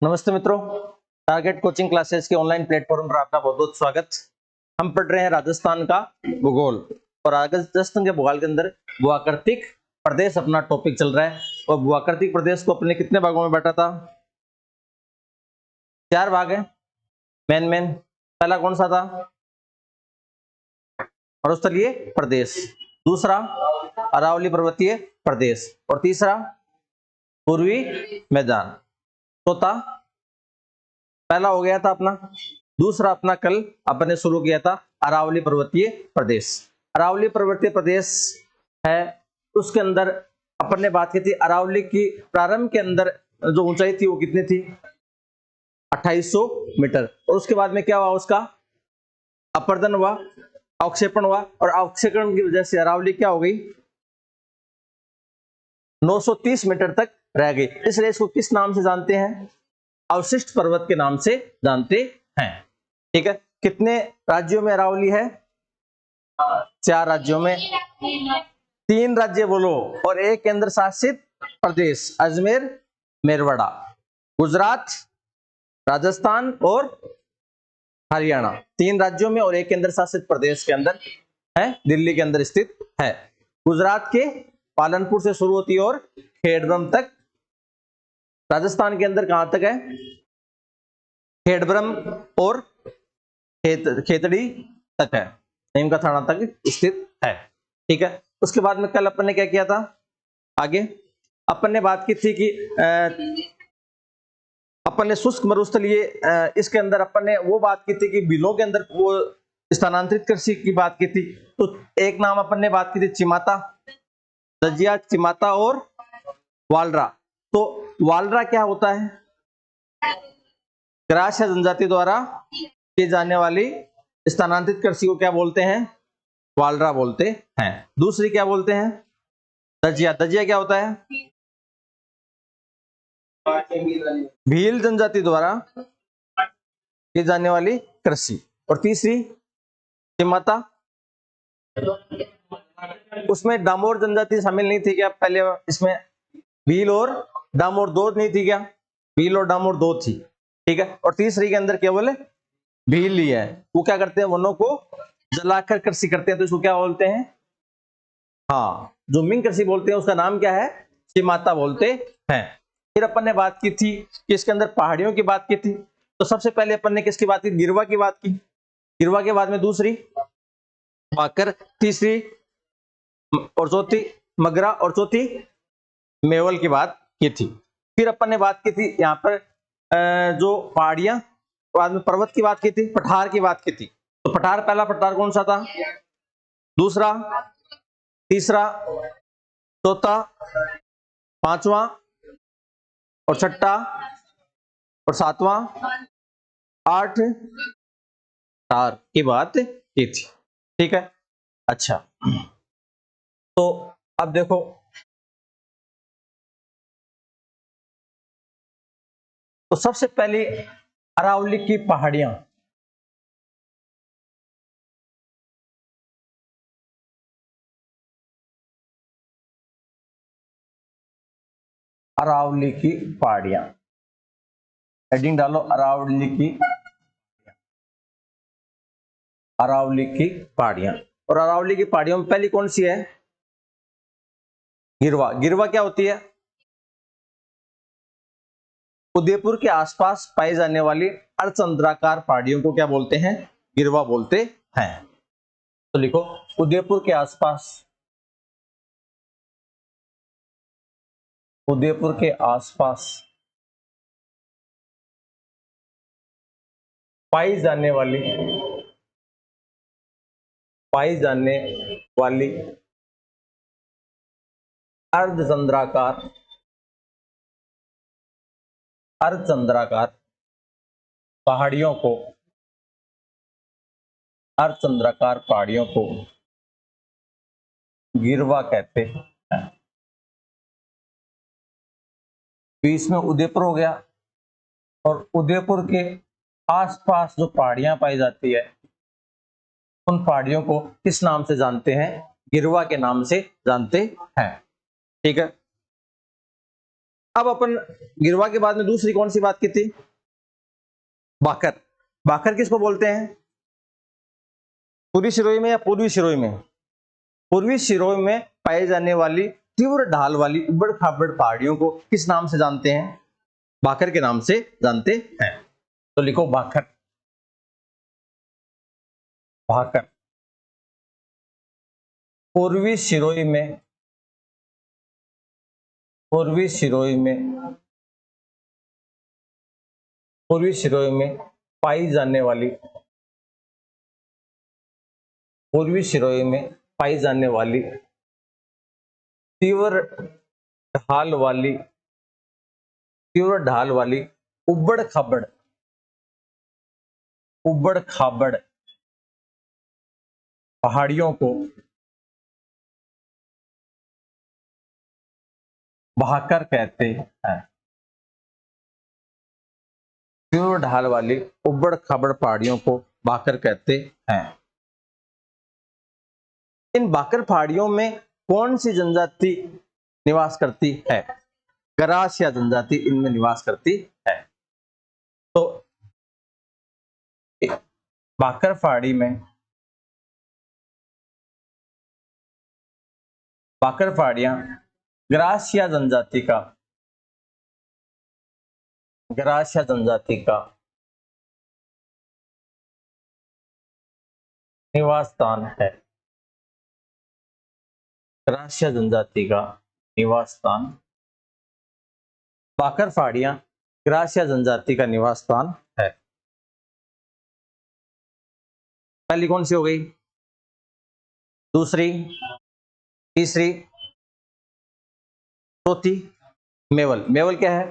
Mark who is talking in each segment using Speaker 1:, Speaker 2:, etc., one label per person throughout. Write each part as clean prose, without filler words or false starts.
Speaker 1: नमस्ते मित्रों, target coaching classes के ऑनलाइन प्लेटफॉर्म पर आपका बहुत बहुत स्वागत। हम पढ़ रहे हैं राजस्थान का भूगोल और राजस्थान के भूगोल के अंदर भूआकृतिक प्रदेश अपना टॉपिक चल रहा है। और भूआकृतिक प्रदेश को अपने कितने भागों में बांटा था? 4 भाग है मेन। पहला कौन सा था? मरुस्थलीय प्रदेश, दूसरा अरावली पर्वतीय प्रदेश और तीसरा पूर्वी मैदान। चौथा पहला हो गया था अपना, दूसरा अपना कल अपने शुरू किया था अरावली पर्वतीय प्रदेश। अरावली पर्वतीय प्रदेश है, उसके अंदर अपन ने बात की थी अरावली की प्रारंभ के अंदर जो ऊंचाई थी वो कितनी थी? 2800 मीटर। और उसके बाद में क्या हुआ? उसका अपर्दन हुआ, अवक्षेपण हुआ और अवक्षेपण की वजह से अरावली क्या हो गई? 930 मीटर तक रह गई। इसलिए इसको किस नाम से जानते हैं? अवशिष्ट पर्वत के नाम से जानते हैं। ठीक है, कितने राज्यों में अरावली है? 4 राज्यों में। 3 राज्य बोलो और 1 केंद्र शासित प्रदेश, अजमेर मेरवाड़ा। गुजरात, राजस्थान और हरियाणा, 3 राज्यों में और 1 केंद्र शासित प्रदेश के अंदर है, दिल्ली के अंदर स्थित है। गुजरात के पालनपुर से शुरू होती है और खेड़ब्रह्म तक। राजस्थान के अंदर कहां तक है? खेड़ब्रह्म और खेतड़ी तक है, नीमका थाना तक स्थित है। ठीक है, उसके बाद में कल अपन ने क्या किया था? आगे अपन ने बात की थी कि अपन ने शुष्क मरुस्थलीय इसके अंदर अपन ने वो बात की थी कि बिलों के अंदर वो स्थानांतरित कृषि की बात की थी। तो एक नाम अपन ने बात की थी चिमाता, दजिया, चिमाता और वालरा। तो वालरा क्या होता है? ग्रास या जनजाति द्वारा की जाने वाली स्थानांतरित कृषि को क्या बोलते हैं? वालरा बोलते हैं। दूसरी क्या बोलते हैं? दजिया। दजिया क्या होता है? भील जनजाति द्वारा की जाने वाली कृषि। और तीसरी चिमाता, उसमें डामोर जनजाति शामिल नहीं थी क्या? पहले इसमें भील और डामोर दो नहीं थी क्या? भील और डामोर दो थी। ठीक है, और तीसरी के अंदर केवल भील ही है। वो क्या करते हैं? वनों को जलाकर कृषि करते हैं, तो इसको क्या बोलते हैं? हाँ, जो मिंग कृषि बोलते हैं उसका नाम क्या है? चिमाता बोलते हैं। फिर अपन ने बात की थी कि इसके अंदर पहाड़ियों की बात की थी। तो सबसे पहले अपन ने किसकी बात की? गिरवा की बात की। गिरवा के बाद में दूसरी बाकर, तीसरी और चौथी मगरा और चौथी मेवल की बात की थी। फिर अपन ने बात की थी यहाँ पर जो पहाड़ियां, बाद में पर्वत की बात की थी, पठार की बात की थी। तो पठार, पहला पठार कौन सा था? दूसरा, तीसरा, चौथा, पांचवा और छठा और सातवां, 8 पठार की बात की थी। ठीक है, अच्छा, तो अब देखो तो सबसे पहले अरावली की पहाड़ियां। अरावली की पहाड़ियां, हेडिंग डालो अरावली की, अरावली की पहाड़ियां। और अरावली की पहाड़ियों में पहली कौन सी है? गिरवा। गिरवा क्या होती है? उदयपुर के आसपास पाई जाने वाली अर्धचंद्राकार पहाड़ियों को क्या बोलते हैं? गिरवा बोलते हैं। तो लिखो उदयपुर के आसपास, उदयपुर के आसपास पाई जाने वाली, पाई जाने वाली अर्धचंद्राकार, अर्धचंद्राकार पहाड़ियों को, अर्धचंद्राकार पहाड़ियों को गिरवा कहते हैं। बीच में उदयपुर हो गया और उदयपुर के आसपास जो पहाड़ियां पाई जाती है उन पहाड़ियों को किस नाम से जानते हैं? गिरवा के नाम से जानते हैं। ठीक है, अब अपन गिरवा के बाद में दूसरी कौन सी बात की थी? बाकर। बाकर किसको बोलते हैं? पूर्वी सिरोही में या पूर्वी सिरोही में? पूर्वी सिरोही में पाई जाने वाली तीव्र ढाल वाली उबड़ खाबड़ पहाड़ियों को किस नाम से जानते हैं? बाकर के नाम से जानते हैं। तो लिखो बाकर। बाकर पूर्वी सिरोही में, पूर्वी सिरोही में, पूर्वी सिरोही में पाई जाने वाली, पूर्वी सिरोही में पाई जाने वाली तीव्र ढाल वाली, तीव्र ढाल वाली उबड़ खाबड़, उबड़ खाबड़ पहाड़ियों को बहाकर कहते हैं। तीव्र ढाल वाली उबड़ खाबड़ पहाड़ियों को बाकर कहते हैं। इन बाकर पहाड़ियों में कौन सी जनजाति निवास करती है? गरासिया जनजाति इनमें निवास करती है। तो बाकर पहाड़ी में, बाकर पहाड़ियां गरासिया जनजाति का, गरासिया जनजाति का निवास स्थान है। गरासिया जनजाति का निवास स्थान, बाकर पहाड़ियां गरासिया जनजाति का निवास स्थान है। पहली कौन सी हो गई? दूसरी, तीसरी, चौथी? मेवल। मेवल क्या है?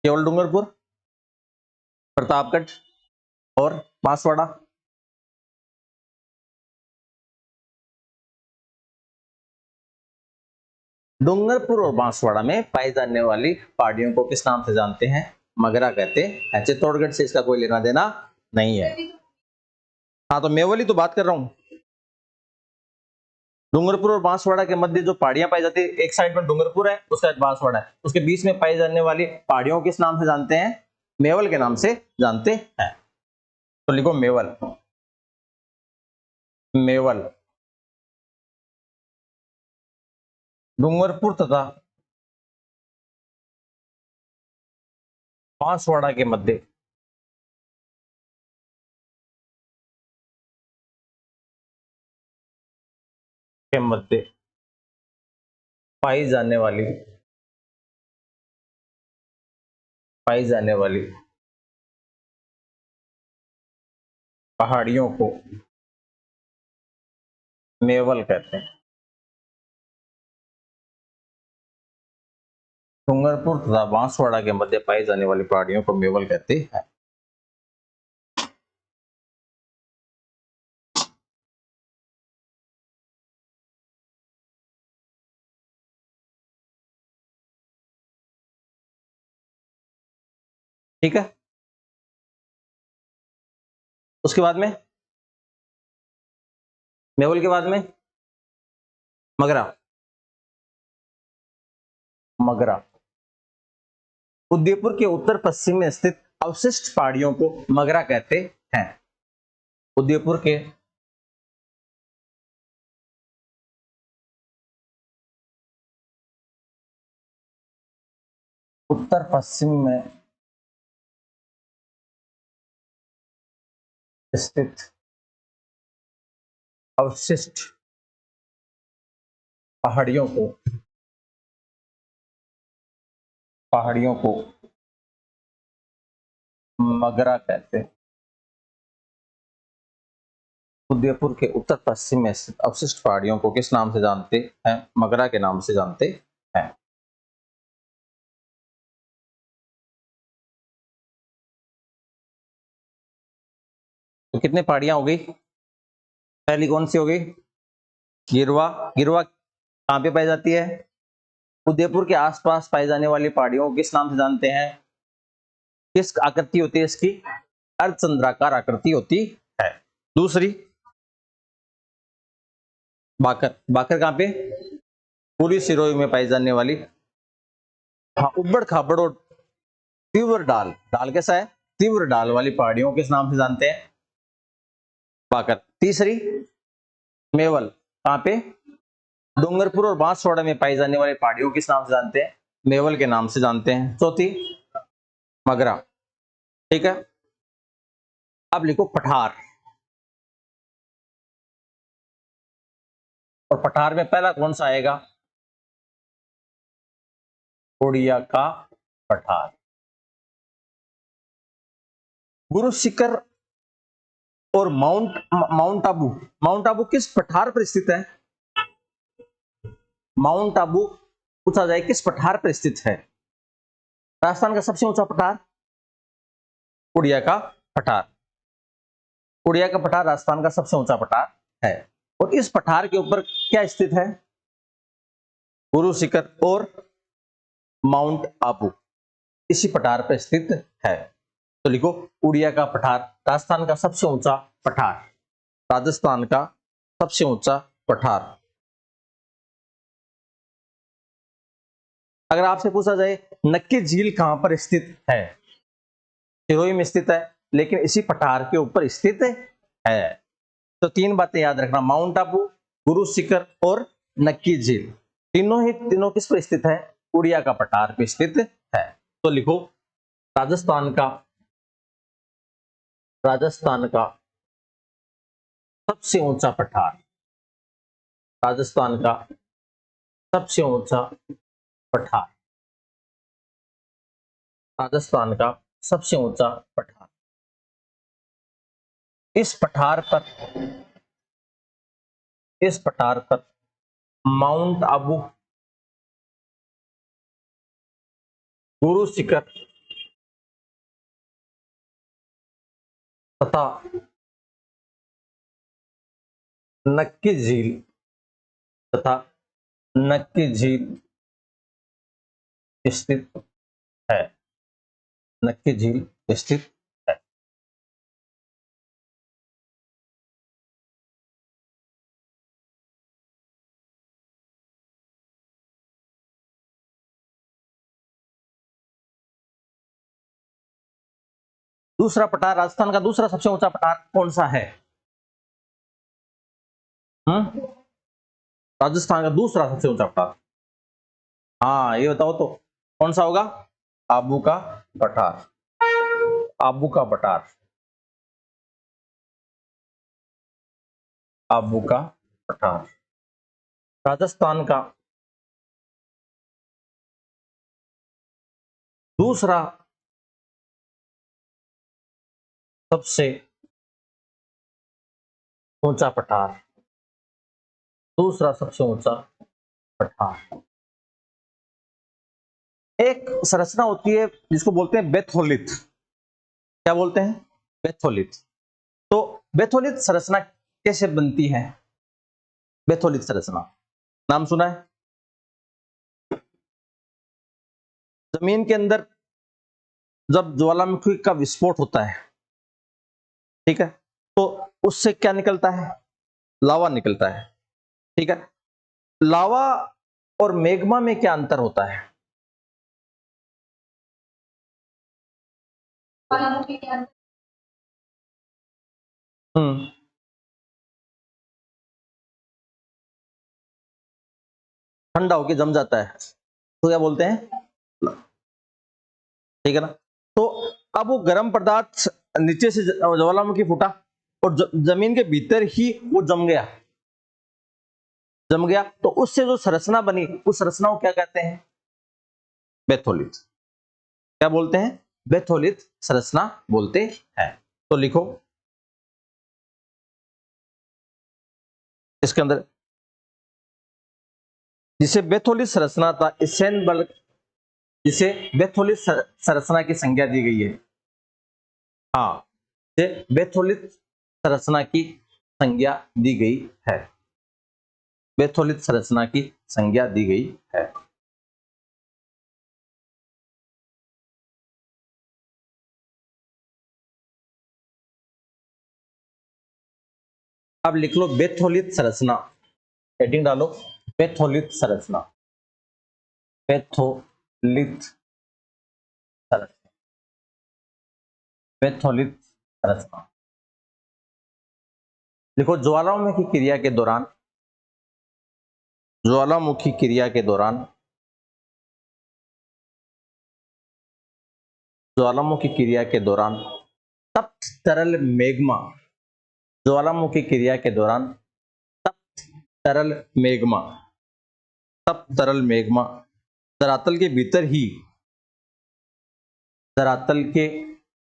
Speaker 1: केवल डूंगरपुर, प्रतापगढ़ और बांसवाड़ा। डूंगरपुर और बांसवाड़ा में पाई जाने वाली पहाड़ियों को किस नाम से जानते हैं? मगरा कहते हैं। चित्तौड़गढ़ से इसका कोई लेना देना नहीं है। हाँ, तो मेवल ही तो बात कर रहा हूं। डूंगरपुर और बांसवाड़ा के मध्य जो पहाड़ियां पाई जाती है, एक साइड में डूंगरपुर है, उस साइड बांसवाड़ा है, उसके बीच में पाई जाने वाली पहाड़ियों को किस नाम से जानते हैं? मेवल के नाम से जानते हैं। तो लिखो मेवल। मेवल डूंगरपुर तथा बांसवाड़ा के मध्य, के मध्य पाई जाने वाली, पाई जाने वाली पहाड़ियों को मेवल कहते हैं। डूंगरपुर तथा बांसवाड़ा के मध्य पाई जाने वाली पहाड़ियों को मेवल कहते हैं। ठीक है। उसके बाद में, मेवल के बाद में मगरा। मगरा उदयपुर के उत्तर पश्चिम में स्थित अवशिष्ट पहाड़ियों को मगरा कहते हैं। उदयपुर के उत्तर पश्चिम में स्थित अवशिष्ट पहाड़ियों को, पहाड़ियों को मगरा कहते हैं। उदयपुर के उत्तर पश्चिम में स्थित अवशिष्ट पहाड़ियों को किस नाम से जानते हैं? मगरा के नाम से जानते हैं। तो कितने पहाड़ियां हो गई? पहली कौन सी हो गई? गिरवा। गिरवा कहां पे पाई जाती है? उदयपुर के आसपास पाई जाने वाली पहाड़ियों को किस नाम से जानते हैं? किस आकृति होती है इसकी? अर्धचंद्राकार आकृति होती है। दूसरी, बाकर, बाकर कहाँ पे? पूरी सिरोही में पाई जाने वाली। हाँ, उबड़ खाबड़ और तीव्र ढाल, ढाल कैसा है? तीव्र ढाल वाली पहाड़ियों किस नाम से जानते हैं? बाकर। तीसरी मेवल, कहाँ पे? डूंगरपुर और बांसवाड़ा में पाई जाने वाली पहाड़ियों किस नाम से जानते हैं? मेवल के नाम से जानते हैं। चौथी मगरा। ठीक है, अब लिखो पठार। और पठार में पहला कौन सा आएगा? उड़िया का पठार। गुरु शिखर और माउंट आबू, माउंट आबू किस पठार पर स्थित है? माउंट आबू पूछा जाए किस पठार पर स्थित है? राजस्थान का सबसे ऊंचा पठार उड़िया का पठार। उड़िया का पठार राजस्थान का सबसे ऊंचा पठार है। और इस पठार के ऊपर क्या स्थित है? गुरु शिखर और माउंट आबू इसी पठार पर स्थित है। तो लिखो उड़िया का पठार राजस्थान का सबसे ऊंचा पठार, राजस्थान का सबसे ऊंचा पठार। अगर आपसे पूछा जाए नक्की झील कहां पर स्थित है? सिरोही में स्थित है, लेकिन इसी पठार के ऊपर स्थित है। तो तीन बातें याद रखना, माउंट आबू, गुरु शिखर और नक्की झील, तीनों किस पर स्थित है? उड़िया का पठार पे स्थित है। तो लिखो राजस्थान का सबसे ऊंचा पठार, राजस्थान का सबसे ऊंचा पठार, राजस्थान का सबसे ऊंचा पठार। इस पठार पर, इस पठार पर माउंट आबू, गुरु शिखर तथा नक्की झील तथा नक्की झील स्थित है। नक्की झील स्थित है। दूसरा पठार, राजस्थान का दूसरा सबसे ऊंचा पठार कौन सा है? राजस्थान का दूसरा सबसे ऊंचा पठार, हाँ ये बताओ तो कौन सा होगा? आबू का पठार, आबू का पठार, आबू का पठार। राजस्थान का दूसरा सबसे ऊंचा पठार, दूसरा सबसे ऊंचा पठार। एक संरचना होती है जिसको बोलते हैं बेथोलिथ। क्या बोलते हैं? बेथोलिथ। तो बेथोलिथ संरचना कैसे बनती है? बेथोलिथ संरचना नाम सुना है? जमीन के अंदर जब ज्वालामुखी का विस्फोट होता है, ठीक है, तो उससे क्या निकलता है? लावा निकलता है। ठीक है, लावा और मैग्मा में क्या अंतर होता है? ठंडा होके जम जाता है तो क्या बोलते हैं? ठीक है ना। तो अब वो गर्म पदार्थ नीचे से ज्वालामुखी फूटा और जमीन के भीतर ही वो जम गया, जम गया तो उससे जो संरचना बनी उस संरचना को क्या कहते हैं? बेथोलिथ। क्या बोलते हैं? बेथोलिथ संरचना बोलते हैं। तो लिखो इसके अंदर जिसे बेथोलिथ संरचना था, इसेनबर्ग, जिसे बेथोलिथ संरचना की संज्ञा दी गई है। हाँ, बेथोलिथ संरचना की संज्ञा दी गई है। बेथोलिथ संरचना की संज्ञा दी गई है। अब लिख लो बेथोलिथ संरचना। हेडिंग डालो पेथोलिथ संरचना, पेथोलिथ संरचना, पेथोलिथ संरचना। देखो ज्वालामुखी क्रिया के दौरान, ज्वालामुखी क्रिया के दौरान, ज्वालामुखी क्रिया के दौरान तप्त तरल मैग्मा, ज्वालामुखी क्रिया के दौरान तप्त तरल मैग्मा, तप्त तरल मैग्मा धरातल के भीतर ही, धरातल के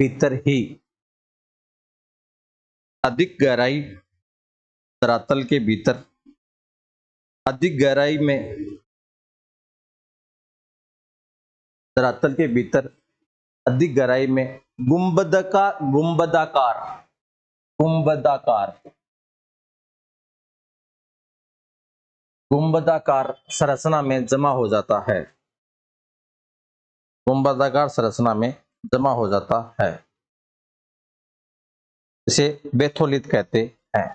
Speaker 1: भीतर ही अधिक गहराई, धरातल के भीतर अधिक गहराई में, धरातल के भीतर अधिक गहराई में गुंबदाकार, गुंबदाकार, गुंबदाकार, गुंबदाकार संरचना में जमा हो जाता है, गुंबदाकार संरचना में जमा हो जाता है, इसे बेथोलिथ कहते हैं।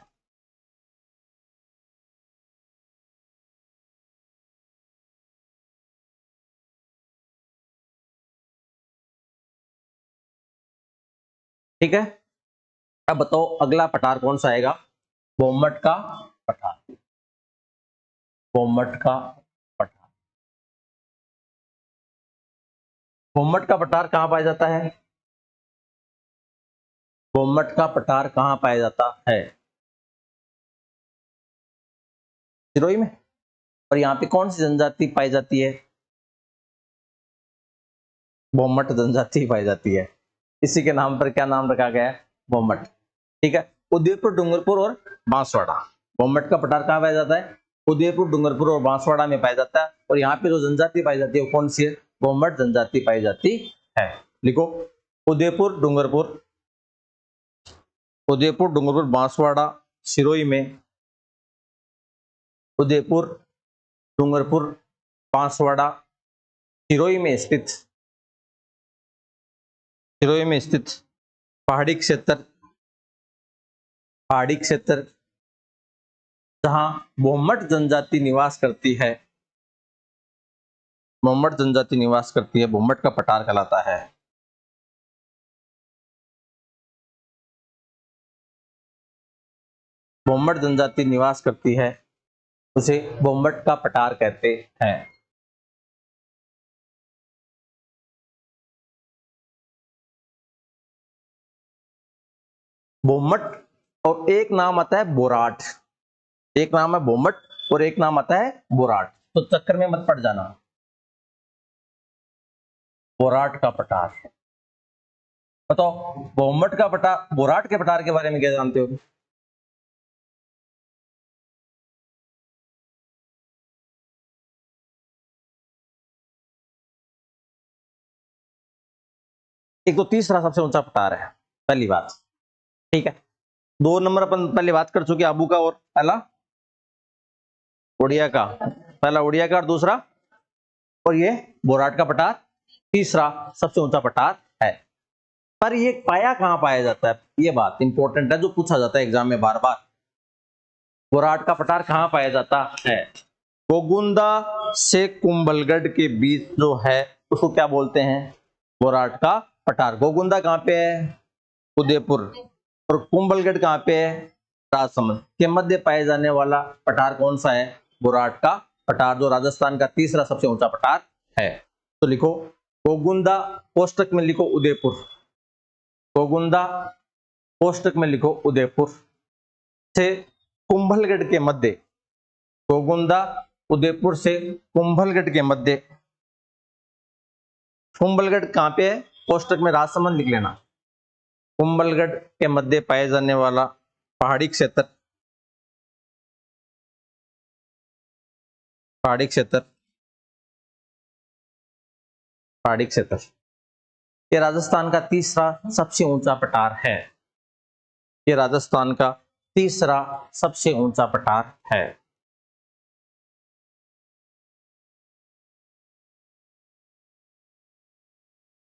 Speaker 1: ठीक है, अब बताओ अगला पठार कौन सा आएगा? बोम्मट का पठार, बोम्मट का पठार। बोम्मट का पठार कहां पाया जाता है? बोम्मट का पठार कहां पाया जाता है? सिरोही में। और यहाँ पे कौन सी जनजाति पाई जाती है? बोम्मट जनजाति पाई जाती है, इसी के नाम पर क्या नाम रखा गया है? बोम्मट। ठीक है, उदयपुर, डूंगरपुर और बांसवाड़ा, बोम्मट का पठार कहाँ पाया जाता है? उदयपुर, डूंगरपुर और बांसवाड़ा में पाया जाता है। और यहाँ पे जो जनजाति पाई जाती है वो कौन सी है? बोम्मट जनजाति पाई जाती है। लिखो उदयपुर, डूंगरपुर, उदयपुर, डूंगरपुर, बांसवाड़ा, सिरोही में, उदयपुर, डूंगरपुर, बांसवाड़ा, सिरोही में स्थित, सिरोही में स्थित पहाड़ी क्षेत्र, पहाड़ी क्षेत्र जहां बोम्मट जनजाति निवास करती है, बोम्मट जनजाति निवास करती है, बोम्मट का पठार कहलाता है। बोम्मट जनजाति निवास करती है, उसे बोम्मट का पठार कहते हैं। बोम्मट और एक नाम आता है बोराट, एक नाम है बोम्मट और एक नाम आता है बोराट, तो चक्कर में मत पड़ जाना। बोराट का पठार बताओ, बोम्मट का पठार, बोराट के पठार के बारे में क्या जानते हो? एक तो तीसरा सबसे ऊंचा पठार है, पहली बात। ठीक है, 2 नंबर अपन पहले बात कर चुके आबू का, और पहला उड़िया का, पहला उड़िया का और दूसरा, और ये बोराट का पठार तीसरा सबसे ऊंचा पठार है। पर ये पाया कहां पाया जाता है? ये बात इंपॉर्टेंट है जो पूछा जाता है एग्जाम में बार बार। बोराट का पठार कहां पाया जाता है? गोगुंदा से कुंभलगढ़ के बीच जो है उसको क्या बोलते हैं? बोराट का पठार। गोगुंदा कहां पे है? उदयपुर। और कुंभलगढ़ कहां पे है? राजसमंद के मध्य पाए जाने वाला पठार कौन सा है? बोराट का पठार, जो राजस्थान का तीसरा सबसे ऊंचा पठार है। तो लिखो गोगुंदा, कोष्टक में लिखो उदयपुर, गोगुंदा कोष्टक में लिखो उदयपुर से कुंभलगढ़ के मध्य, गोगुंदा उदयपुर से कुंभलगढ़ के मध्य, कुंभलगढ़ कहां पे है? कोष्टक में राजसमंद लिख लेना। कुंभलगढ़ के मध्य पाए जाने वाला पहाड़ी क्षेत्र, पहाड़ी क्षेत्र, पहाड़ी क्षेत्र, ये राजस्थान का तीसरा सबसे ऊंचा पठार है, ये राजस्थान का तीसरा सबसे ऊंचा पठार है।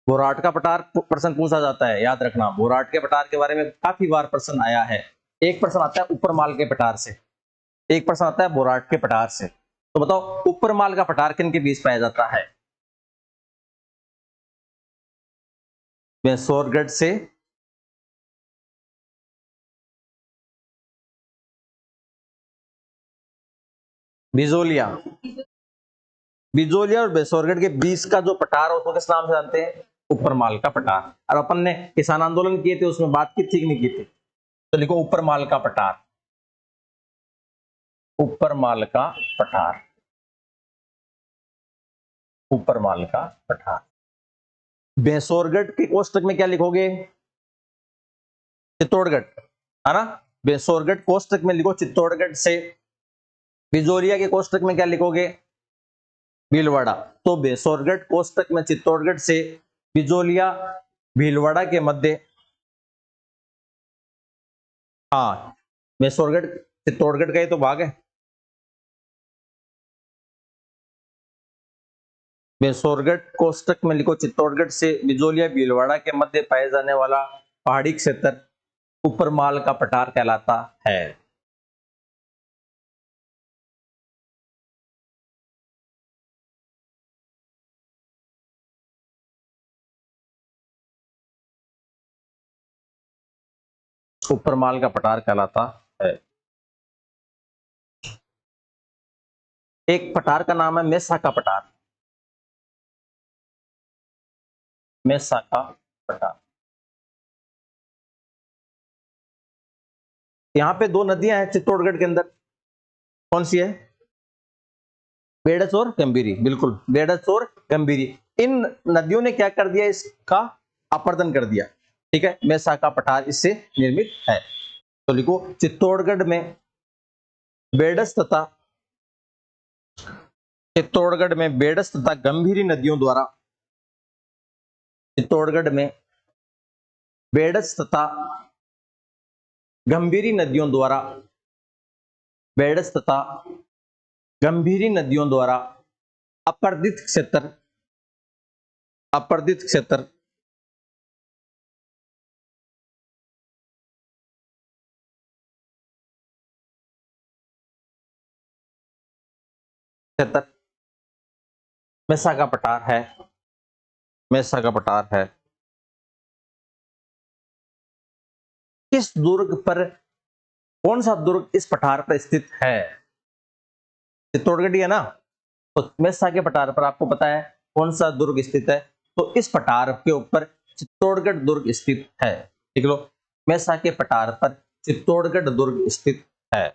Speaker 1: बोराट का पठार प्रश्न पूछा जाता है, याद रखना। बोराट के पठार के बारे में काफी बार प्रश्न आया है। एक प्रश्न आता है ऊपरमाल के पठार से, एक प्रश्न आता है बोराट के पठार से, तो बताओ ऊपरमाल का पठार किन के बीच पाया जाता है? मैसूरगढ़ से बिजोलिया, बिजोलिया और बेसोरगढ़ के बीच का जो पठार है उसको किस नाम से जानते हैं? ऊपरमाल का पठार। और अपन ने किसान आंदोलन किए थे उसमें बात की थी कि नहीं की थी? तो लिखो ऊपरमाल का पठार, ऊपरमाल का पठार, ऊपरमाल का पठार। बेसोरगढ़ के कोष्टक में क्या लिखोगे? चित्तौड़गढ़, है ना। बेसोरगढ़ कोष्टक में लिखो चित्तौड़गढ़ से। बिजोलिया के कोष्टक में क्या लिखोगे? भीलवाड़ा। तो बेसोरगढ़ कोष्टक में चित्तौड़गढ़ से, बिजोलिया भीलवाड़ा के मध्य, हाँ बेसोरगढ़ चित्तौड़गढ़ का ही तो भाग है। बेसोरगढ़ कोष्टक में लिखो चित्तौड़गढ़ से बिजोलिया भीलवाड़ा के मध्य पाए जाने वाला पहाड़ी क्षेत्र ऊपरमाल का पठार कहलाता है। ऊपरमाल का पठार कहलाता है। एक पठार का नाम है मेसा का पठार, मेसा का पठार। यहाँ पे दो नदियां हैं चित्तौड़गढ़ के अंदर, कौन सी है? बेडस और गंभीरी, बिल्कुल बेडस और गंभीरी। इन नदियों ने क्या कर दिया? इसका अपरदन कर दिया, ठीक है। मेसा का पठार इससे निर्मित है। तो लिखो चित्तौड़गढ़ में बेडस तथा, चित्तौड़गढ़ में बेडस तथा गंभीरी नदियों द्वारा, चित्तौड़गढ़ में बेडस तथा गंभीरी नदियों द्वारा, बेडस तथा गंभीरी नदियों द्वारा अपर्दित क्षेत्र, अपर्दित क्षेत्र क्षेत्र मेसा का पठार है, मेसा का पठार है। किस दुर्ग पर, कौन सा दुर्ग इस पठार पर स्थित है? चित्तौड़गढ़ है ना, तो मेसा के पठार पर आपको पता है कौन सा दुर्ग स्थित है? तो इस पठार के ऊपर चित्तौड़गढ़ दुर्ग स्थित है। लिख लो, मेसा के पठार पर चित्तौड़गढ़ दुर्ग स्थित है।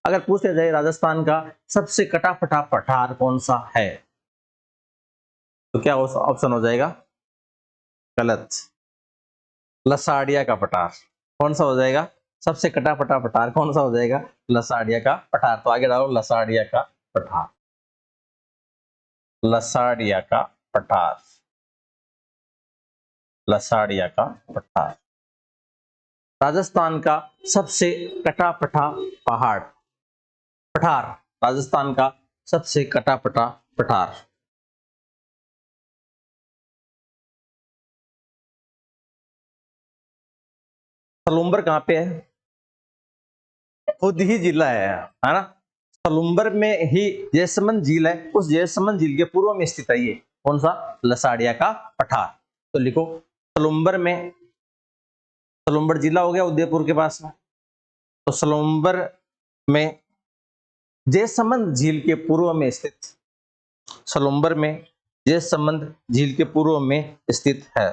Speaker 1: अगर पूछ लिया जाए राजस्थान का सबसे कटा फटा पठार कौन सा है, तो क्या ऑप्शन हो जाएगा? गलत, लसाड़िया का पठार। कौन सा हो जाएगा? सबसे कटा फटा पठार कौन सा हो जाएगा? लसाड़िया का पठार। तो आगे डालो लसाड़िया का पठार, लसाड़िया का पठार, लसाड़िया का पठार। राजस्थान का सबसे कटा फटा पहाड़, पठार, राजस्थान का सबसे कटा फटा पठार। सलूम्बर कहां पे है? खुद ही जिला है ना। सलूम्बर में ही जैसमंद झील है, उस जैसमंद झील के पूर्व में स्थित है ये कौन सा? लसाड़िया का पठार। तो लिखो सलूम्बर में, सलूम्बर जिला हो गया उदयपुर के पास में, तो सलूम्बर में जैसमंद झील के पूर्व में स्थित, सलूम्बर में जैसमंद झील के पूर्व में स्थित है।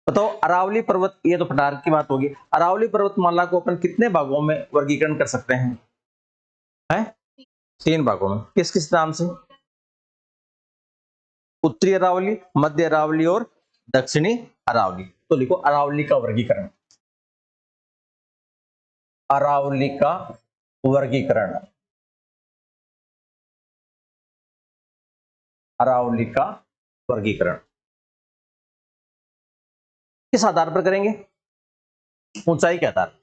Speaker 1: बताओ अरावली पर्वत, ये तो पठार की बात होगी। अरावली पर्वतमाला को अपन कितने भागों में वर्गीकरण कर सकते हैं? हैं? 3 भागों में। किस किस नाम से? उत्तरी अरावली, मध्य अरावली और दक्षिणी अरावली। तो लिखो अरावली का वर्गीकरण, अरावली का वर्गीकरण, अरावली का वर्गीकरण किस आधार पर करेंगे? ऊंचाई के आधार,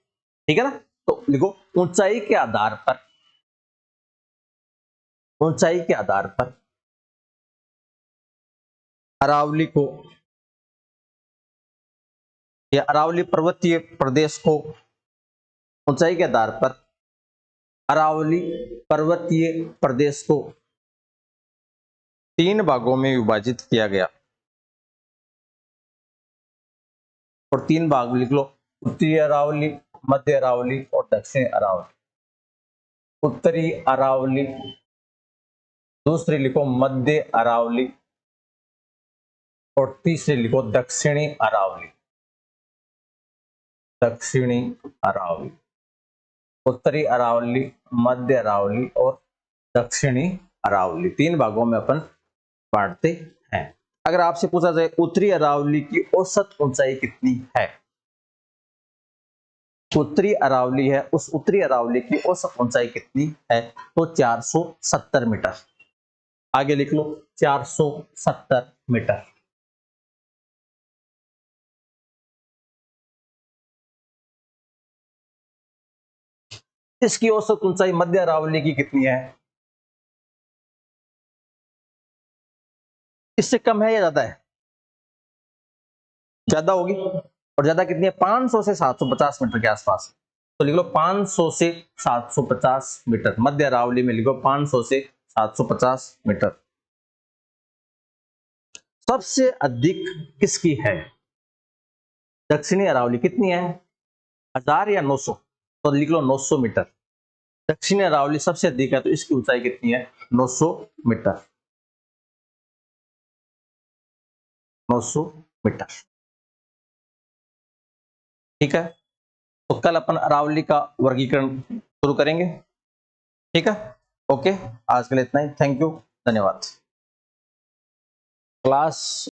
Speaker 1: ठीक है ना। तो लिखो ऊंचाई के आधार पर, ऊंचाई के आधार पर अरावली को या अरावली पर्वतीय प्रदेश को, ऊंचाई के आधार पर अरावली पर्वतीय प्रदेश को 3 भागों में विभाजित किया गया। और 3 भाग लिख लो, उत्तरी अरावली, मध्य अरावली और दक्षिण अरावली। उत्तरी अरावली, दूसरी लिखो मध्य अरावली और तीसरी लिखो दक्षिणी अरावली। दक्षिणी अरावली, उत्तरी अरावली, मध्य अरावली और दक्षिणी अरावली, 3 भागों में अपन बांटते हैं। अगर आपसे पूछा जाए उत्तरी अरावली की औसत ऊंचाई कितनी है, उत्तरी अरावली है, उस उत्तरी अरावली की औसत ऊंचाई कितनी है, तो 470 मीटर। आगे लिख लो 470 मीटर। इसकी औसत ऊंचाई मध्य अरावली की कितनी है, इससे कम है या ज्यादा है, ज्यादा होगी। और ज्यादा कितनी है, 500 से 750 मीटर के आसपास। तो लिख लो 500 से 750 मीटर, मध्य अरावली में लिखो 500 से 750 मीटर। सबसे अधिक किसकी है, दक्षिणी अरावली कितनी है, 1000 या 900, तो लिख लो 900 मीटर। दक्षिणी अरावली सबसे अधिक है, तो इसकी ऊंचाई कितनी है, 900 मीटर। 900 मीटर, ठीक है। तो कल अपन अरावली का वर्गीकरण शुरू करेंगे, ठीक है। ओके, आज के लिए इतना ही, थैंक यू, धन्यवाद। क्लास